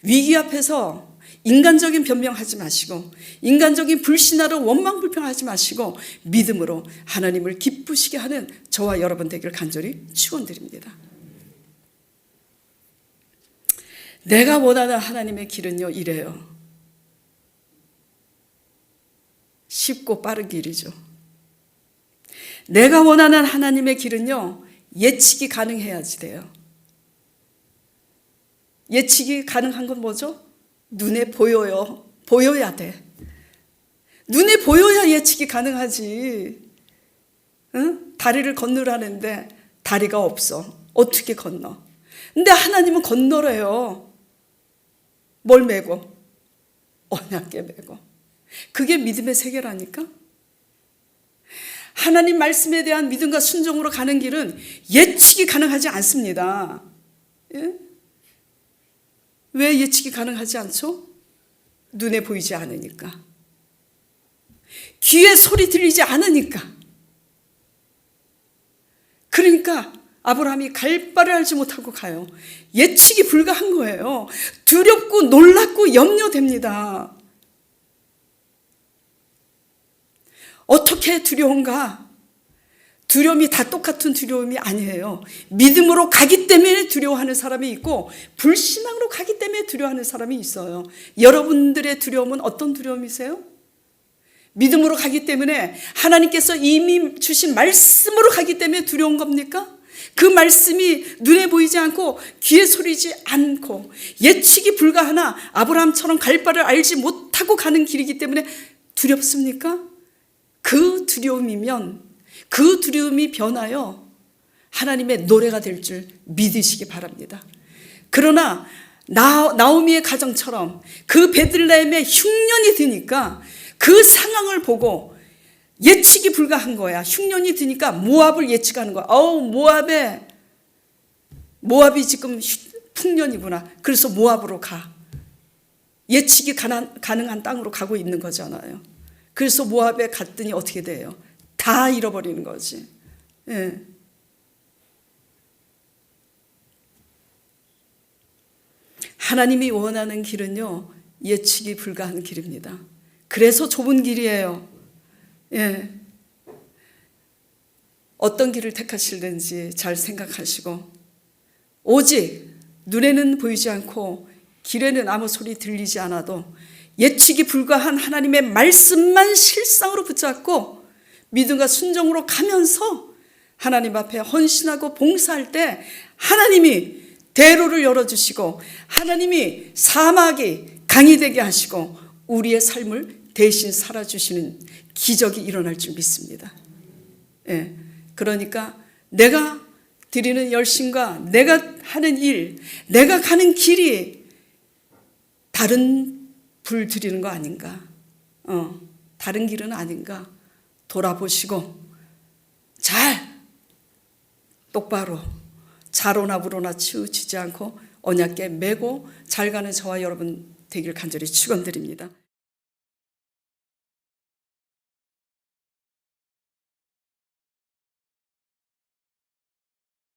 위기 앞에서 인간적인 변명하지 마시고, 인간적인 불신하로 원망불평하지 마시고 믿음으로 하나님을 기쁘시게 하는 저와 여러분 되기를 간절히 축원드립니다. 내가 원하는 하나님의 길은요, 이래요. 쉽고 빠른 길이죠. 내가 원하는 하나님의 길은요, 예측이 가능해야지 돼요. 예측이 가능한 건 뭐죠? 눈에 보여요. 보여야 돼. 눈에 보여야 예측이 가능하지. 응? 다리를 건너라는데 다리가 없어. 어떻게 건너? 근데 하나님은 건너래요. 뭘 메고? 언약궤 메고. 그게 믿음의 세계라니까. 하나님 말씀에 대한 믿음과 순종으로 가는 길은 예측이 가능하지 않습니다. 예? 왜 예측이 가능하지 않죠? 눈에 보이지 않으니까. 귀에 소리 들리지 않으니까. 그러니까 아브라함이 갈 바를 알지 못하고 가요. 예측이 불가한 거예요. 두렵고 놀랍고 염려됩니다. 어떻게 두려운가? 두려움이 다 똑같은 두려움이 아니에요. 믿음으로 가기 때문에 두려워하는 사람이 있고 불신앙으로 가기 때문에 두려워하는 사람이 있어요. 여러분들의 두려움은 어떤 두려움이세요? 믿음으로 가기 때문에 하나님께서 이미 주신 말씀으로 가기 때문에 두려운 겁니까? 그 말씀이 눈에 보이지 않고 귀에 소리지 않고 예측이 불가하나 아브라함처럼 갈 바를 알지 못하고 가는 길이기 때문에 두렵습니까? 그 두려움이면 그 두려움이 변하여 하나님의 노래가 될 줄 믿으시기 바랍니다. 그러나 나오미의 가정처럼 그 베들레헴에 흉년이 드니까 그 상황을 보고 예측이 불가한 거야. 흉년이 드니까 모압을 예측하는 거야. 모압이 지금 풍년이구나. 그래서 모압으로 가. 예측이 가능한 땅으로 가고 있는 거잖아요. 그래서 모압에 갔더니 어떻게 돼요? 다 잃어버리는 거지. 예. 하나님이 원하는 길은요, 예측이 불가한 길입니다. 그래서 좁은 길이에요. 예. 어떤 길을 택하실는지 잘 생각하시고, 오직 눈에는 보이지 않고 길에는 아무 소리 들리지 않아도 예측이 불가한 하나님의 말씀만 실상으로 붙잡고 믿음과 순종으로 가면서 하나님 앞에 헌신하고 봉사할 때 하나님이 대로를 열어주시고 하나님이 사막이 강이 되게 하시고 우리의 삶을 대신 살아주시는 기적이 일어날 줄 믿습니다. 예. 그러니까 내가 드리는 열심과 내가 하는 일, 내가 가는 길이 다른 불 드리는 거 아닌가? 다른 길은 아닌가? 돌아보시고 잘 똑바로 자로나 불로나 치우치지 않고 언약궤 메고 잘 가는 저와 여러분 되길 간절히 축원드립니다.